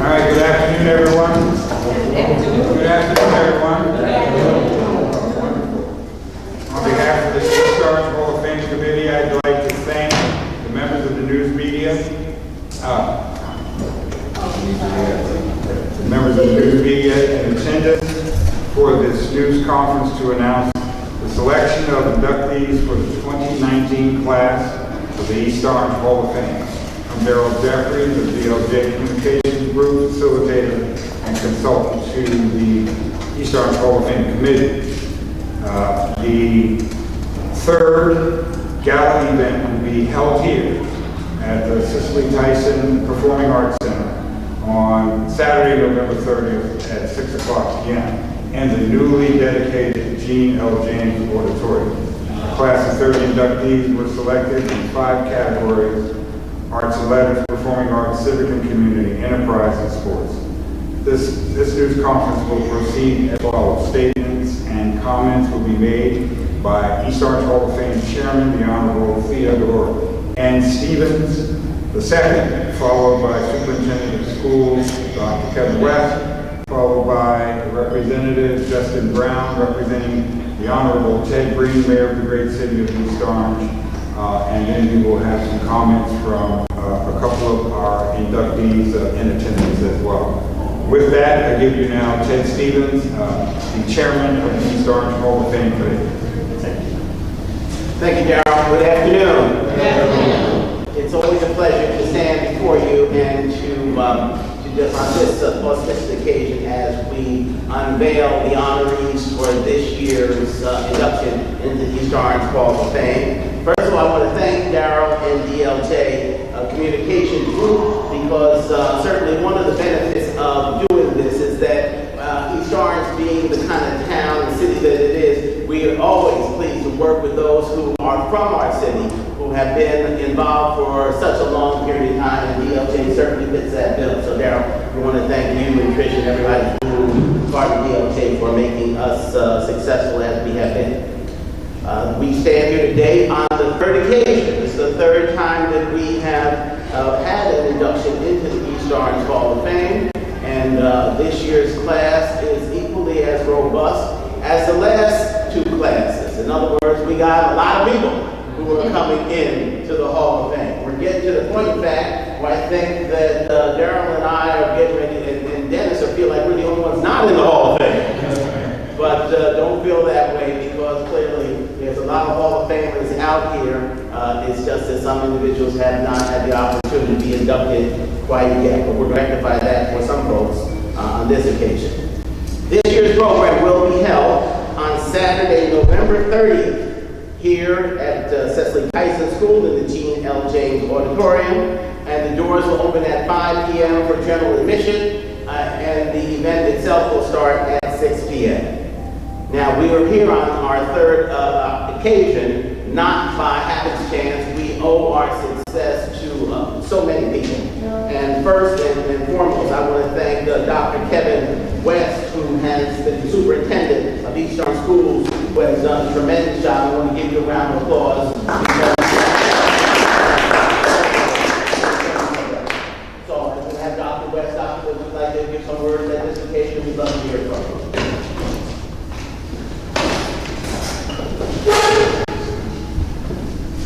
right, good afternoon, everyone. Good afternoon, everyone. On behalf of the Stars Hall of Fame Committee, I'd like to thank the members of the news media, in attendance for this news conference to announce the selection of inductees for the 2019 class of the East Orange Hall of Fame. I'm Darrell Jeffries, the DLJ Communications Group Facilitator and Consultant to the East Orange Hall of Fame Committee. The third gala event will be held here at the Cicely Tyson Performing Arts Center on Saturday, November 30th at 6 o'clock p.m. in the newly dedicated Gene L. James Auditorium. A class of 30 inductees were selected in 5 categories: Arts and Letters, Performing Arts, Civic and Community, Enterprise, and Sports. This news conference will proceed as follows. Statements and comments will be made by East Orange Hall of Fame Chairman, the Honorable Theodore N. Stevens II, followed by Superintendent of Schools, Dr. Kevin West, followed by Representative Justin Brown, representing the Honorable Ted Green, Mayor of the great city of East Orange, and then we will have some comments from a couple of our inductees in attendance as well. With that, I give you now Ted Stevens, the Chairman of the East Orange Hall of Fame Committee. Thank you, Darrell. Good afternoon. Good afternoon. It's always a pleasure to stand before you and to just on this auspicious occasion as we unveil the honorees for this year's induction into the East Orange Hall of Fame. First of all, I want to thank Darrell and DLJ Communications Group because certainly one of the benefits of doing this is that East Orange being the kind of town and city that it is, we are always pleased to work with those who are from our city, who have been involved for such a long period of time, and DLJ certainly fits that bill. So Darrell, we want to thank you and Trish and everybody who is part of DLJ for making us successful as we have been. We stand here today on the third occasion. This is the third time that we have had an induction into the East Orange Hall of Fame, and this year's class is equally as robust as the last 2 classes. In other words, we got a lot of people who are coming in to the Hall of Fame. We're getting to the point, in fact, where I think that Darrell and I are getting ready, and Dennis will feel like we're the only ones not in the Hall of Fame. But don't feel that way, because clearly there's a lot of Hall of Famers out here. It's just that some individuals have not had the opportunity to be inducted quite yet. But we're going to rectify that for some folks on this occasion. This year's program will be held on Saturday, November 30th, here at Cicely Tyson School in the Gene L. James Auditorium. And the doors will open at 5 p.m. for general admission, and the event itself will start at 6 p.m. Now, we are here on our third occasion, not by happenstance. We owe our success to so many people. And first and foremost, I want to thank Dr. Kevin West, who has been the superintendent of East Orange Schools, who has done a tremendous job. I want to give you a round of applause. So, I will have Dr. West. Dr. Would you like to give some words at this occasion? We'd love to hear from you.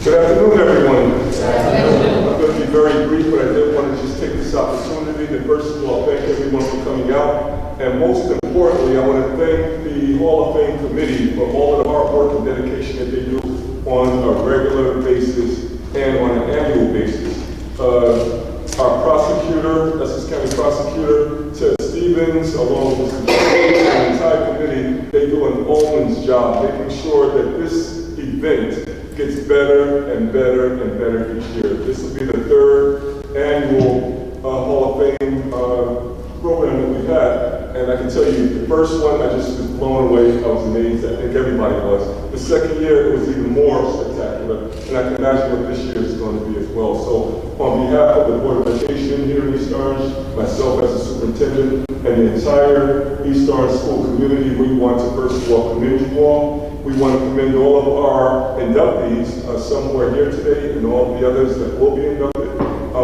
Good afternoon, everyone. I'm going to be very brief, but I did want to just take this opportunity to first of all thank everyone for coming out, and most importantly, I want to thank the Hall of Fame Committee for all of the hard work and dedication that they do on a regular basis and on an annual basis. Our prosecutor, Essex County Prosecutor, Ted Stevens, along with the entire committee, they do an almonds job, making sure that this event gets better and better and better each year. This will be the 3rd annual Hall of Fame program that we've had. And I can tell you, the first one, I just was blown away. I was amazed. I think everybody was. The second year, it was even more spectacular. And I can imagine what this year is going to be as well. So on behalf of the Board of Education here in East Orange, myself as a superintendent, and the entire East Orange school community, we want to first of all commend you all. We want to commend all of our inductees, some who are here today and all the others that will be inducted.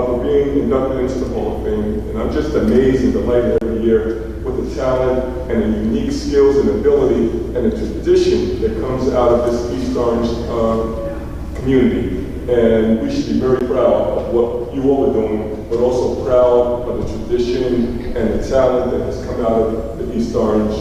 for being inducted into the Hall of Fame. And I'm just amazed and delighted every year with the talent and the unique skills and ability and the tradition that comes out of this East Orange community. And we should be very proud of what you all are doing, but also proud of the tradition and the talent that has come out of the East Orange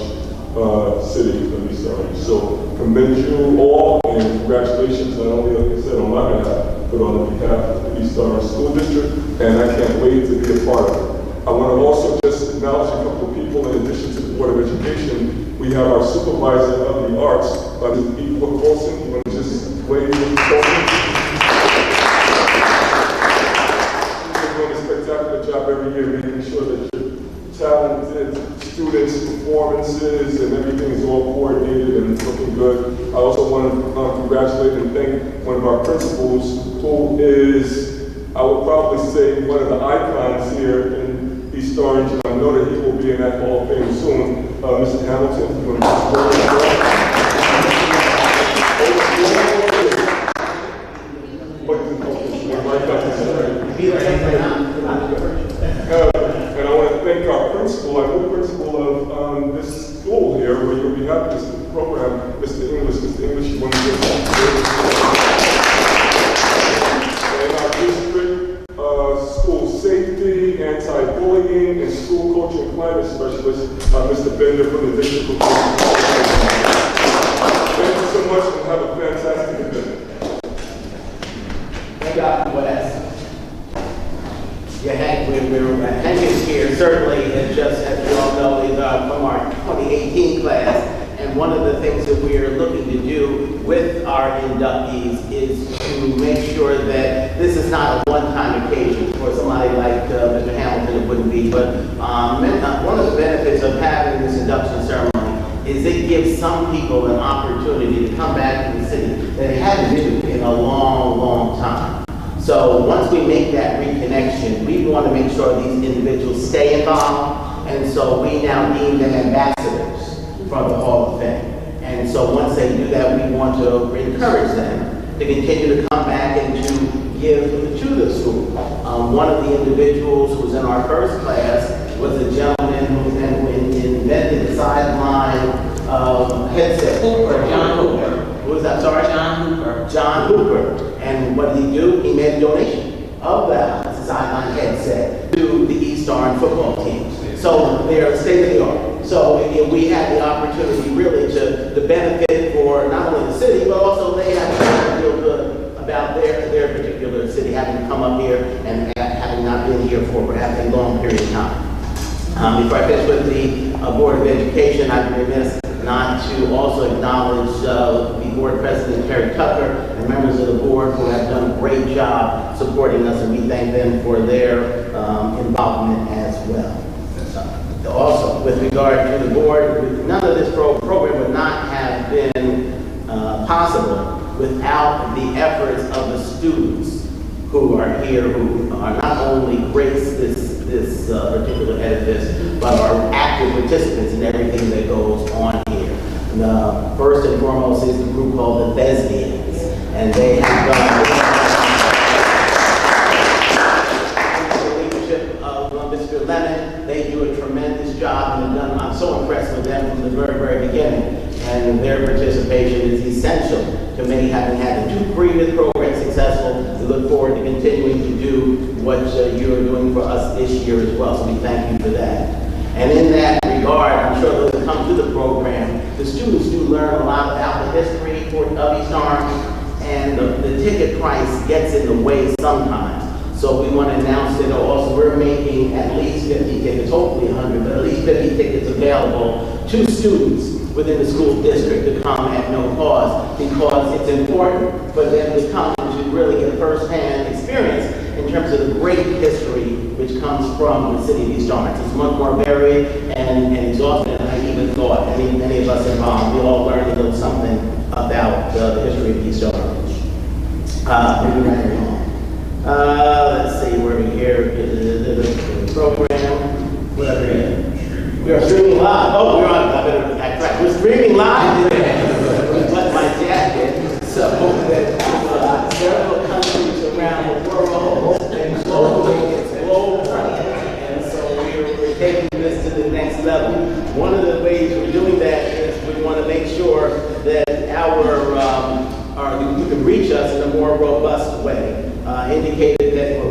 city of East Orange. So commend you all and congratulations, not only, like I said, on my behalf, but on behalf of the East Orange School District, and I can't wait to be a part of it. I want to also just acknowledge a couple of people in addition to the Board of Education. We have our supervisor of the arts, Ms. Equa Colson. You want to just wave Ms. Colson? She's doing a spectacular job every year, making sure that your talented students' performances and everything is all coordinated and looking good. I also want to congratulate and thank one of our principals, who is, I would probably say, one of the icons here in East Orange, and I know that he will be in that Hall of Fame soon. Mr. Hamilton, you want to just go and I want to thank our principal, our new principal of this school here, where you'll be having this program, Mr. English. Mr. English, you want to get and our district school safety, anti-bullying, and school culture and climate specialist, Mr. Bender from the district. Thank you so much and have a fantastic event. Thank God for that. Yeah, Hank, Hank is here, certainly, and just as we all know, is from our 2018 class. And one of the things that we are looking to do with our inductees is to make sure that this is not a one-time occasion. For somebody like Mr. Hamilton, it wouldn't be, but one of the benefits of having this induction ceremony is it gives some people an opportunity to come back to the city that they haven't been to in a long, long time. So once we make that reconnection, we want to make sure these individuals stay involved, and so we now deem them ambassadors for the Hall of Fame. And so once they do that, we want to encourage them to continue to come back and to give to the school. One of the individuals who was in our first class was a gentleman who invented the sideline headset. John Hooper. Who was that? Sorry? John Hooper. John Hooper. And what did he do? He made a donation of that sideline headset to the East Orange football team. So they're state of the art. So we had the opportunity really to benefit for not only the city, but also they have to feel good about their particular city, having come up here and having not been here for perhaps a long period of time. Before I finish with the Board of Education, I'd be remiss not to also acknowledge the Board President, Terry Tucker, and members of the board who have done a great job supporting us, and we thank them for their involvement as well. Also, with regard to the board, none of this program would not have been possible without the efforts of the students who are here, who are not only grace this particular edifice, but are active participants in everything that goes on here. The first and foremost is the group called the Thespians, and they have the leadership of Mr. Lemon. They do a tremendous job, and I'm so impressed with them from the very, very beginning. And their participation is essential to having had the two previous programs successful. We look forward to continuing to do what you are doing for us this year as well. So we thank you for that. And in that regard, I'm sure those that come to the program, the students do learn a lot about the history of East Orange, and the ticket price gets in the way sometimes. So we want to announce that also we're making at least 50 tickets, hopefully 100, but at least 50 tickets available to students within the school district to come at no cost, because it's important for them to come to really get a first-hand experience in terms of the great history which comes from the city of East Orange. It's much more varied and exhaustive than I even thought. Many of us involved, we all learned a little something about the history of East Orange. Maybe right here on. Let's see where we here. The program. Whatever it is. We are streaming live. Oh, we're on. I better act right. We're streaming live today. What my dad did. So that several countries around the world and globally taking this to the next level. One of the ways we're doing that is we want to make sure that you can reach us in a more robust way. Indicated that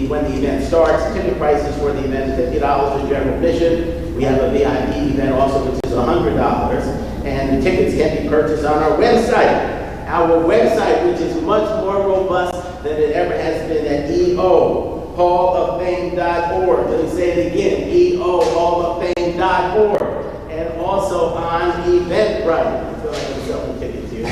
when the event starts, ticket prices for the event is $50 for general admission. We have a VIP event also, which is $100, and the tickets can be purchased on our website. Our website, which is much more robust than it ever has been, at EOHOFFame.org. Let me say it again, EOHOFFame.org. And also on Eventbrite. I feel like I'm selling tickets here.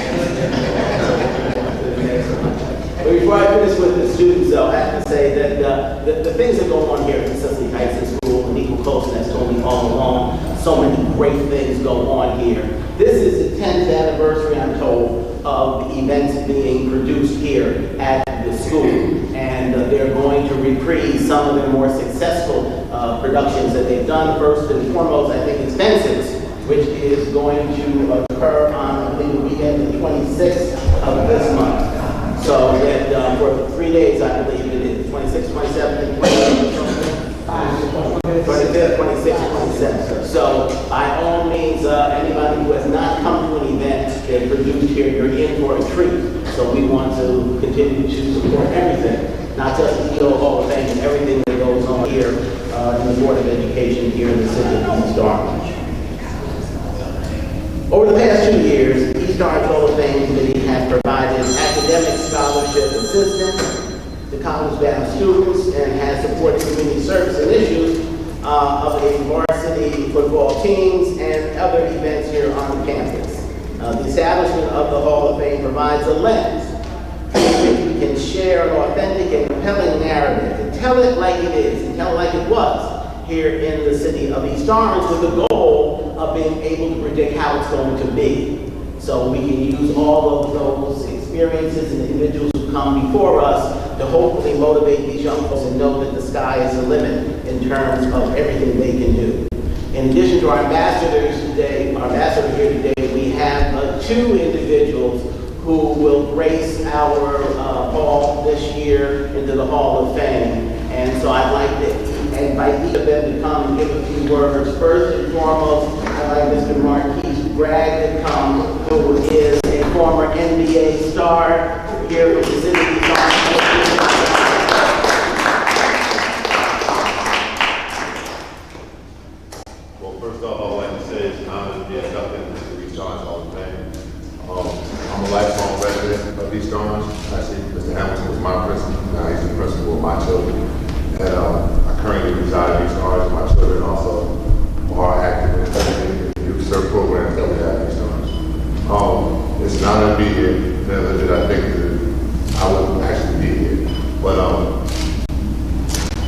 But before I finish with the students, though, I have to say that the things that go on here at Cicely Heights School and Equal Coast, that's told me all along, so many great things go on here. This is the 10th anniversary, I'm told, of the events being produced here at the school. And they're going to reprise some of their more successful productions that they've done. First and foremost, I think it's Fences, which is going to occur on, I believe, the weekend, the 26th of this month. So that for 3 days, I believe it is, 26th, 27th, and 25th, 26th, 27th. So by all means, anybody who has not come to an event that produced here, you're in for a treat. So we want to continue to support everything, not just the EOHOF, and everything that goes on here in the Board of Education here in the city of East Orange. Over the past 2 years, East Orange Hall of Fame Committee has provided academic scholarship assistance to college-bound students and has supported community service initiatives of a varsity football teams and other events here on campus. The establishment of the Hall of Fame provides a lens through which we can share an authentic and compelling narrative and tell it like it is and tell it like it was here in the city of East Orange, with the goal of being able to predict how it's going to be. So we can use all of those experiences and individuals who come before us to hopefully motivate these young folks and know that the sky is the limit in terms of everything they can do. In addition to our ambassador here today, we have 2 individuals who will grace our hall this year into the Hall of Fame. And so I'd like to invite each of them to come and give a few words. First and foremost, I'd like Mr. Marquise Bragg to come, who is a former NBA star here from the city of East Orange. Well, first off, all I'd like to say is an honor to be inducted into the East Orange Hall of Fame. I'm a lifelong resident of East Orange. Actually, Mr. Hamilton was my principal. Now he's the principal of my children. And I currently reside in East Orange. My children also are active in the youth service programs that we have in East Orange. It's an honor to be here. Never did I think that I would actually be here. But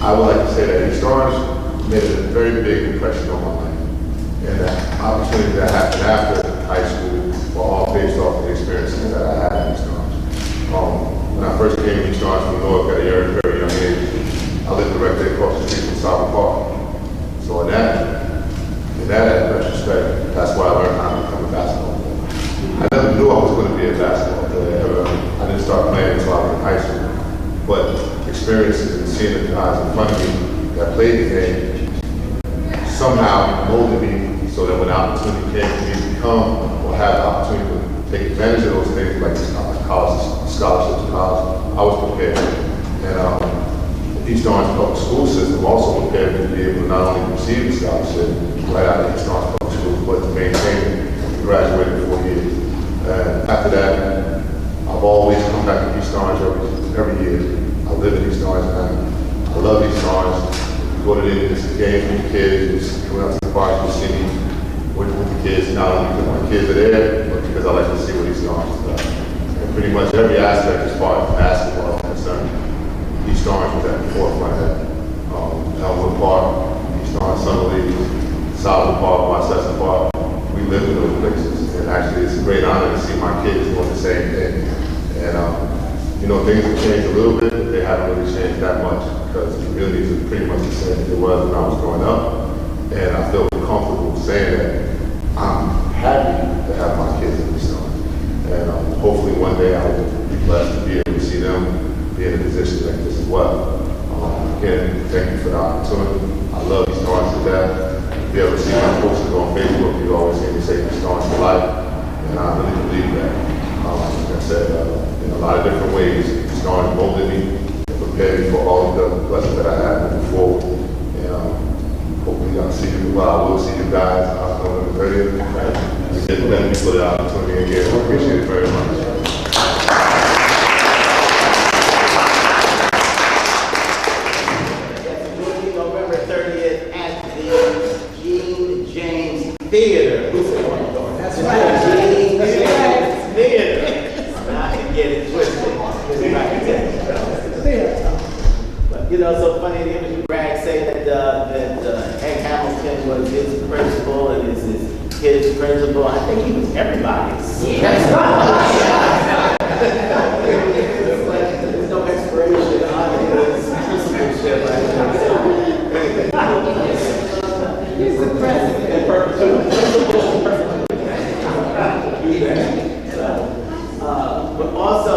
I would like to say that East Orange made a very big impression on my life. And the opportunities that happened after high school were all based off the experiences that I had in East Orange. When I first came to East Orange from Newark at a very young age, I lived directly across the street from South Park. So in that retrospect, that's why I learned how to become a basketball player. I never knew I was going to be a basketball player. I didn't start playing until I was in high school. But experiences and seeing the guys in front of me that played the game somehow molded me so that when the opportunity came for me to become or have the opportunity to take advantage of those things like college scholarships to college, I was prepared. And East Orange Public School System also prepared me to be able to not only receive the scholarship right out of East Orange Public School, but to maintain it and graduate in 4 years. And after that, I've always come back to East Orange every year. I live in East Orange and I love East Orange. We go to the games with the kids, we go out to the park and see me with the kids, not only because my kids are there, but because I like to see what East Orange is about. And pretty much every aspect as far as basketball is concerned, East Orange was at the forefront of that. Elmwood Park, East Orange Summer League, Southwood Park, Westchester Park, we live in those places. And actually it's a great honor to see my kids doing the same thing. And things have changed a little bit, but they haven't really changed that much because the communities are pretty much the same as it was when I was growing up. And I feel comfortable saying that I'm happy to have my kids in East Orange. And hopefully one day I will be blessed to be able to see them be in a position like this as well. Again, thank you for the opportunity. I love these stars to death. If you ever see my posters on Facebook, you always hear me say these stars for life, and I really believe that. Like I said, in a lot of different ways, these stars molded me and prepared me for all of the blessings that I have moving forward. And hopefully I'll see you, well, I will see you guys on November 30th. Again, thank you for the opportunity again. I appreciate it very much. November 30th at the Gene James Theater. That's right. Gene James Theater. I can get it twisted. But you know, so funny, the image Bragg say that Hank Hamilton was his principal and is his kid's principal. I think he was everybody's. That's right. There's no expiration on his principalship. He's the president in perpetuity. But also,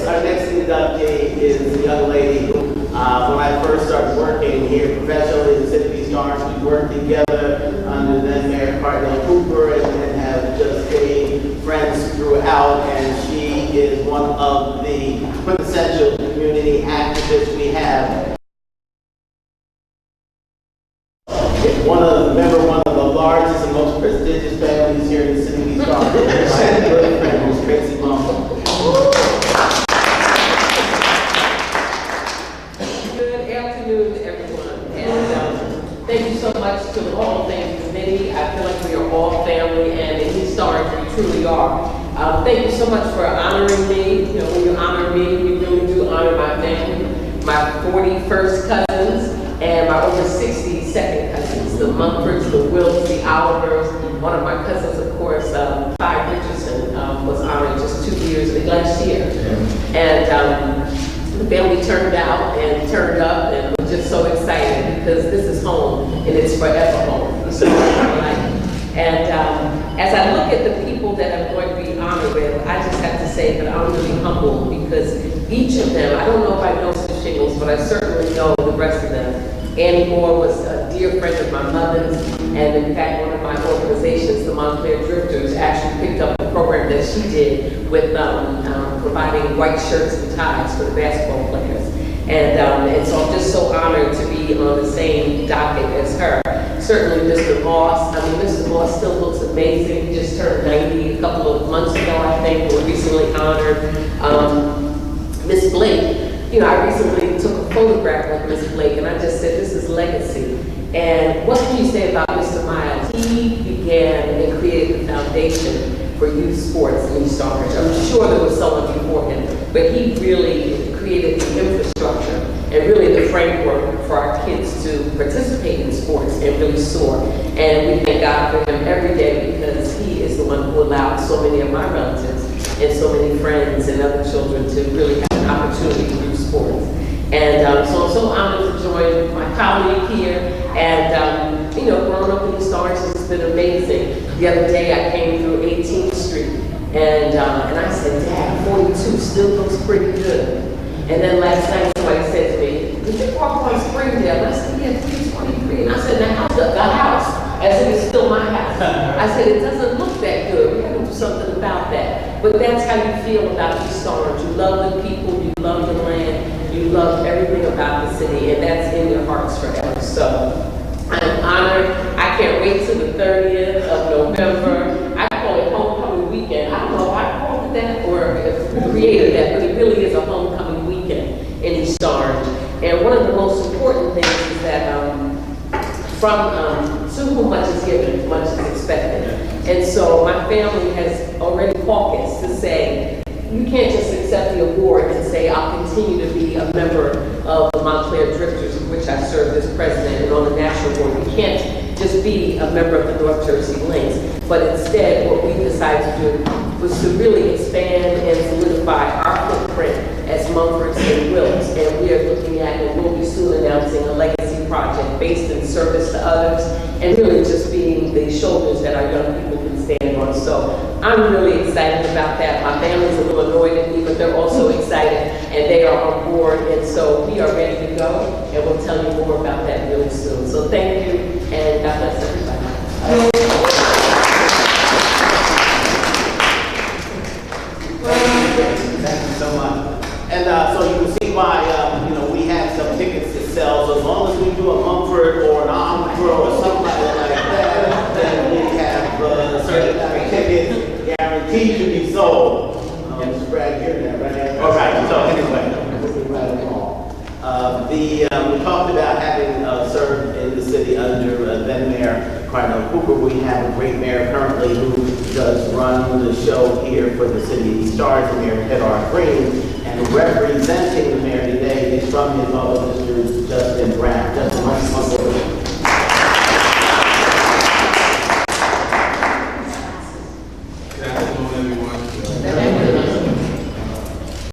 our next inductee is a young lady who, when I first started working here professionally in the City of East Orange, we worked together under then Mayor Cardinal Cooper and have just stayed friends throughout. And she is one of the quintessential community activists we have. One of the largest and most prestigious families here in the City of East Orange. My good friend was Tracy Mumble. Good afternoon, everyone, and thank you so much to the Hall of Fame Committee. I feel like we are all family, and in East Orange, we truly are. Thank you so much for honoring me. You know, when you honor me, you really do honor my family, my 41st cousins, and my over 62nd cousins, the Mumfords, the Wills, the Olivers. One of my cousins, of course, Clyde Richardson, was honored just 2 years last year. And the family turned out and turned up, and we're just so excited because this is home and it's forever home. So, and as I look at the people that I'm going to be honored with, I just have to say that I'm really humbled because each of them, I don't know if I know some Shingles, but I certainly know the rest of them. Annie Moore was a dear friend of my mother's, and in fact, one of my organizations, the Montclair Drifters, actually picked up a program that she did with providing white shirts and ties for the basketball players. And so I'm just so honored to be on the same docket as her. Certainly Mr. Moss, Mr. Moss still looks amazing. He just turned 90 a couple of months ago, I think, we were recently honored. Miss Blake, you know, I recently took a photograph with Miss Blake, and I just said, this is legacy. And what can you say about Mr. Miles? He began and created the foundation for youth sports in East Orange. I'm sure there was someone before him, but he really created the infrastructure and really the framework for our kids to participate in sports and really soar. And we thank God for him every day because he is the one who allowed so many of my relatives and so many friends and other children to really have an opportunity to do sports. And so I'm so honored to join my colleague here. And you know, growing up in East Orange has been amazing. The other day I came through 18th Street and I said, Dad, 42 still looks pretty good. And then last night somebody said to me, did you walk on Springdale? I said, yeah, 323. And I said, now how's the house? As if it's still my house. I said, it doesn't look that good. We have to do something about that. But that's how you feel about East Orange. You love the people, you love the land, you love everything about the city, and that's in your hearts forever. So I'm honored. I can't wait till the 30th of November. I call it homecoming weekend. I don't know if I called it that or if created that, but it really is a homecoming weekend in East Orange. And one of the most important things is that to whom much is given, much is expected. And so my family has already caucused to say, you can't just accept the award and say, I'll continue to be a member of the Montclair Drifters, of which I served as president and on the national board. You can't just be a member of the North Jersey Lynx, but instead what we decided to do was to really expand and solidify our footprint as Mumfords and Wills. And we are looking at, and we'll be soon announcing, a legacy project based in service to others and really just being the shoulders that our young people can stand on. So I'm really excited about that. My family's a little annoyed at me, but they're also excited. and they are on board, and so we are ready to go, and we'll tell you more about that really soon. So thank you, and God bless everybody. Thank you so much. And so you can see why, we have some tickets to sell. So as long as we do a Mumford or an Omnibus or something like that, then we have a certain amount of tickets guaranteed to be sold. Mr. Brad, hear that, right? All right, so anyway, moving right along. We talked about having served in the city under then Mayor Cardinal Cooper. We have a great mayor currently who does run the show here for the city of East Orange, Mayor Ted R. Green. And representing the mayor today is from his office, Mr. Justin Brown. Justin, come forward. Good afternoon, everyone.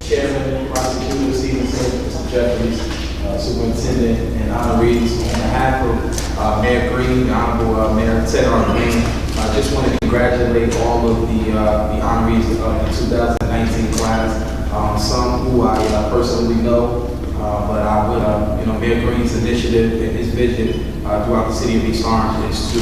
Chairman, Prosecutor, Mr. Jeffries, Superintendent, and honorees, on behalf of Mayor Green, the Honorable Mayor Ted R. Green, I just want to congratulate all of the honorees of the 2019 class. Some who I personally know, but I would, Mayor Green's initiative and his vision throughout the city of East Orange is to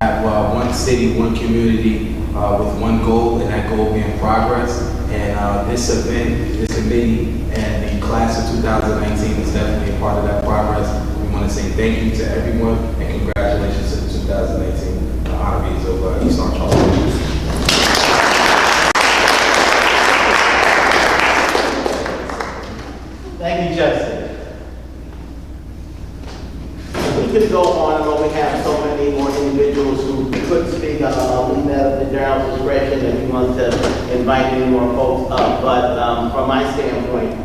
have one city, one community with one goal, and that goal being progress. And this event, this committee, and the class of 2019 is definitely a part of that progress. We want to say thank you to everyone and congratulations to the 2019 honorees of East Orange. Thank you, Justin. We could go on and on. We have so many more individuals who could speak. I'll leave that up to Daryl's discretion if you want to invite any more folks up. But from my standpoint,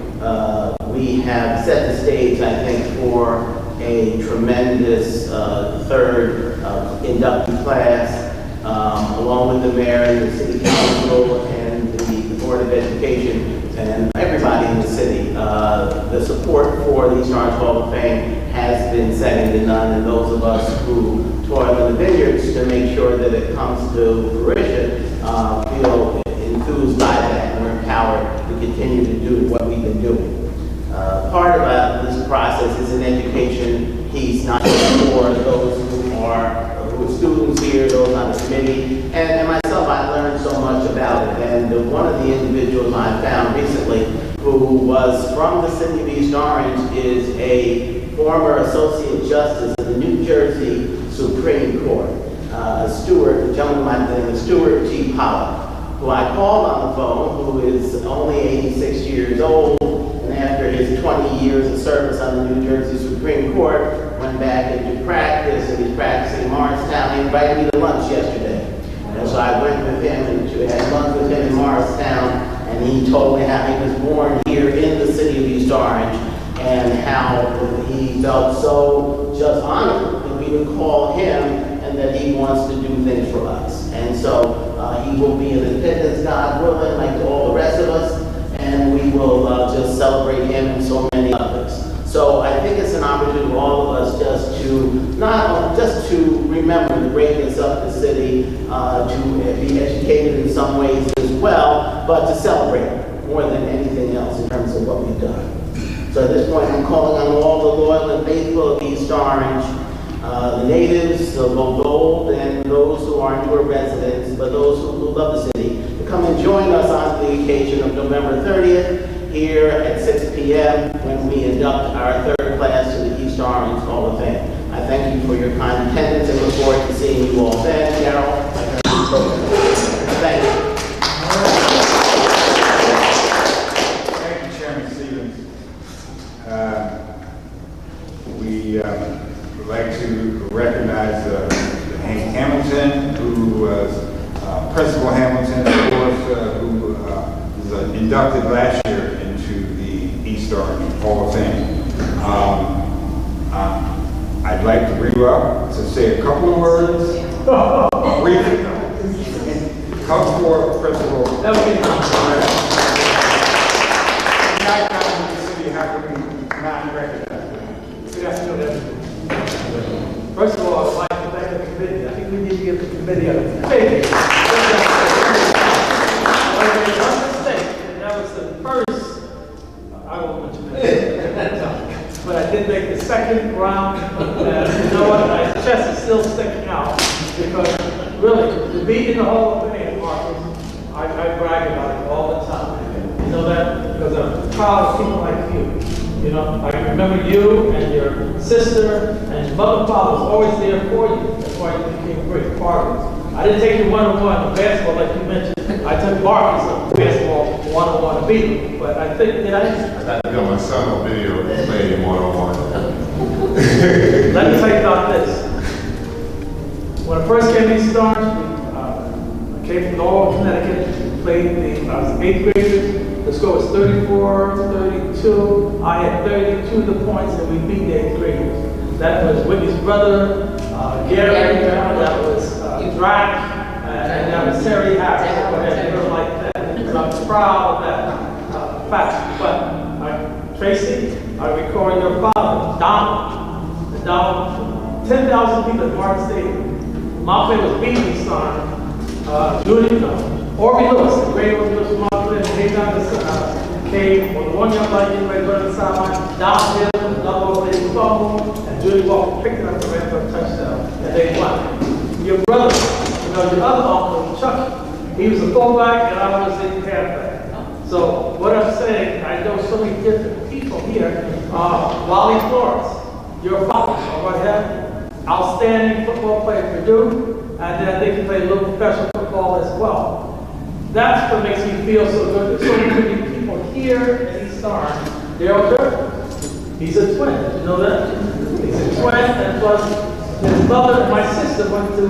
we have set the stage, I think, for a tremendous third inductee class, along with the mayor and the city council and the Board of Education and everybody in the city. The support for the East Orange Hall of Fame has been second to none, and those of us who toil in the vineyards to make sure that it comes to fruition feel enthused by that, and we're empowered to continue to do what we've been doing. Part of this process is an education piece, not just for those who are students here, those on the committee, and myself. I learned so much about it, and one of the individuals I found recently who was from the city of East Orange is a former Associate Justice of the New Jersey Supreme Court, a gentleman by the name of Stuart G. Pollock, who I called on the phone, who is only 86 years old, and after his 20 years of service on the New Jersey Supreme Court, went back into practice, and he's practicing in Morristown. He invited me to lunch yesterday. And so I went with him and had lunch with him in Morristown, and he told me how he was born here in the city of East Orange, and how he felt so just honored that we would call him, and that he wants to do things for us. And so he will be in attendance, God willing, like all the rest of us, and we will just celebrate him and so many others. So I think it's an opportunity for all of us just to remember the greatness of the city, to be educated in some ways as well, but to celebrate more than anything else in terms of what we've done. So at this point, I'm calling on all the loyal and faithful of East Orange, the natives of Gold, and those who are newer residents, but those who love the city, to come and join us on the occasion of November 30th here at 6 p.m. when we induct our third class to the East Orange Hall of Fame. I thank you for your kind attendance and look forward to seeing you all then. Carol, thank you. Thank you, Chairman Stevens. We would like to recognize Hank Hamilton, who was Principal Hamilton, of course, who was inducted last year into the East Orange Hall of Fame. I'd like to bring you up to say a couple of words. Briefly. Come forward, Principal. How can we not recognize you? Good afternoon, everyone. First of all, I'd like to thank the committee. I think we need to give the committee a thank you. I made one mistake, and that was the first. I didn't make the second round. And you know what? My chest is still sticking out because really, to be in the Hall of Fame, Marcus, I brag about it all the time. You know that? Because I'm proud of people like you. You know, I remember you and your sister and your mother and father was always there for you. That's why you became a great part of it. I didn't take you one-on-one in basketball like you mentioned. I took Marcus in basketball one-on-one to beat him. But I think, did I? I got to my son on video playing one-on-one. Let me tell you about this. When I first came to East Orange, I came from Norwalk, Connecticut, played I was 8th graders. The score was 34-32. I had 32 the points, and we beat the 8th graders. That was Whitney's brother, Gary, that was Drac, and that was Terry Harris, whatever like that. And I'm proud of that fact. But Tracy, I recall your father, Donald. And Donald, 10,000 people at Martin Stadium. My play was beating son, Judy, Orby Lewis, the great Orby Lewis from Martin, came down the came on the 1 yard line, right on the sideline, downhill, double overhead fumble, and Judy Walker picked it up and ran for a touchdown, and they won. Your brother, you know, your other uncle, Chuck, he was a fullback, and I was a halfback. So what I'm saying, I know so many different people here. Wally Flores, your father, what have you, outstanding football player at Purdue, and then I think he played a little professional football as well. That's what makes me feel so good. There's so many people here at East Orange. Daryl Durkin, he's a twin. Did you know that? He's a twin, and plus his mother and my sister went to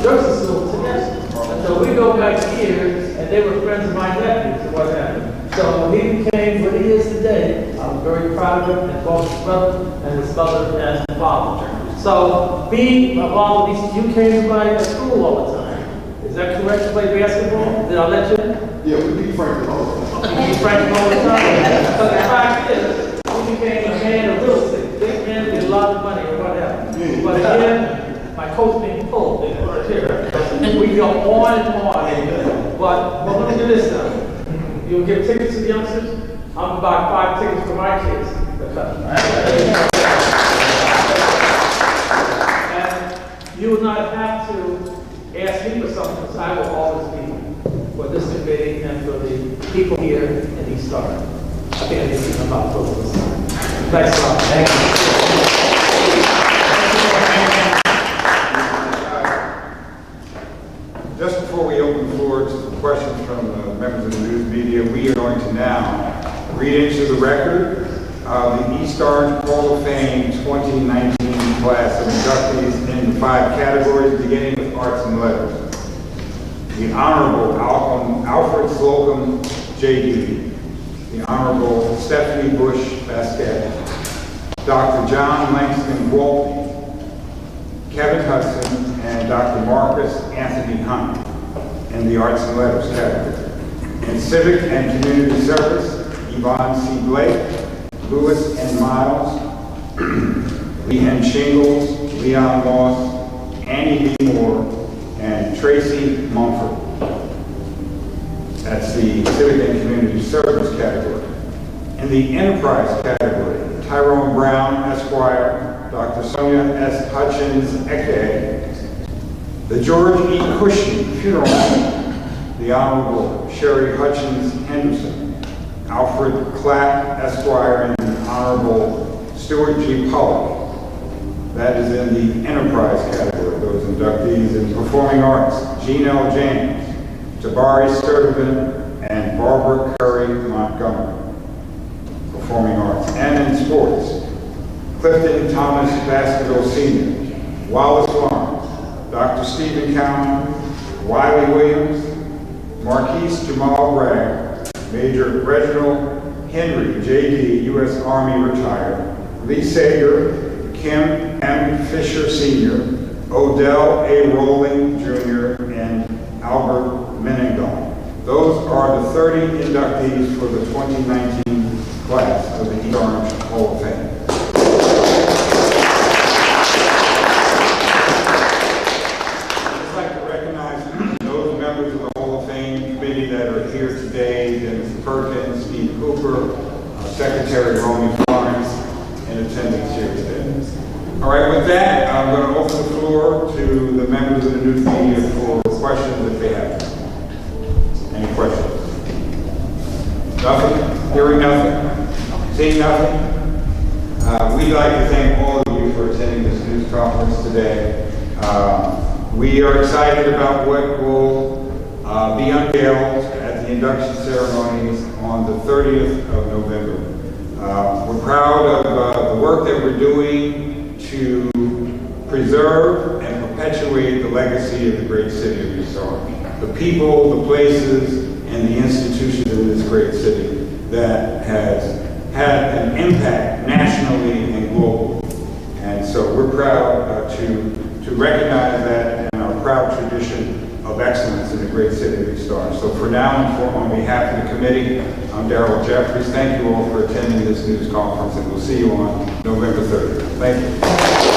nursing school together. And so we go back years, and they were friends of my nephews and what happened. So when he became what he is today, I'm very proud of him, and both his brother and his mother and his father. So being all of these, you came by school all the time. Is that correct to play basketball? Did I let you in? Yeah, we beat Franklin all the time. You beat Franklin all the time? So the fact is, you became a man of real estate. Big man with a lot of money or whatever. But again, my coach being pulled in the chair. We go on and on. But let me do this now. You'll give tickets to the youngsters? I'm going to buy 5 tickets for my kids. And you will not have to ask me for something, because I will always be for this committee and for the people here in East Orange. I think I need to come out close this time. Thanks a lot. Thank you. Just before we open the floor to questions from members of the news media, we are going to now read into the record the East Orange Hall of Fame 2019 class of inductees in 5 categories, beginning with arts and letters. The Honorable Alfred Slocum, J.D. The Honorable Stephanie Bush Basquet. Dr. John Langston Walton, Kevin Hudson, and Dr. Marcus Anthony Hunt in the arts and letters category. In civic and community service, Yvonne C. Blake, Lewis N. Miles, Lee N. Shingles, Leon Moss, Annie B. Moore, and Tracy Mumford. That's the civic and community service category. In the enterprise category, Tyrone Brown, Esquire, Dr. Sonia S. Hutchins, Eke, the George E. Cushing Funeral Home, the Honorable Sherry Hutchins Henderson, Alfred Clapp, Esquire, and the Honorable Stuart G. Pollock. That is in the enterprise category. Those inductees in performing arts, Jean L. James, Tabari Sturdivant, and Barbara Curry Montgomery. Performing arts. And in sports, Clifton Thomas Baskerville Sr., Wallace Lawrence, Dr. Stephen Cowan, Wiley Williams, Marquise Jamal Bragg, Major Reginald Henry, J.D., U.S. Army retired, Lee Sager, Kim M. Fisher Sr., Odell A. Rowling Jr., and Albert Meningall. Those are the 30 inductees for the 2019 class of the East Orange Hall of Fame. I'd like to recognize those members of the Hall of Fame committee that are here today: Dennis Perkins, Steve Cooper, Secretary Romy Florence, and attending conference today. We are excited about what will be unveiled at the induction ceremonies on the 30th of November. We're proud of the work that we're doing to preserve and perpetuate the legacy of the great city of East Orange. The people, the places, and the institutions in this great city that has had an impact nationally and globally. And so we're proud to recognize that and our proud tradition of excellence in the great city of East Orange. So for now and on behalf of the committee, I'm Darrell Jeffries. Thank you all for attending this news conference, and we'll see you on November 30th. Thank you.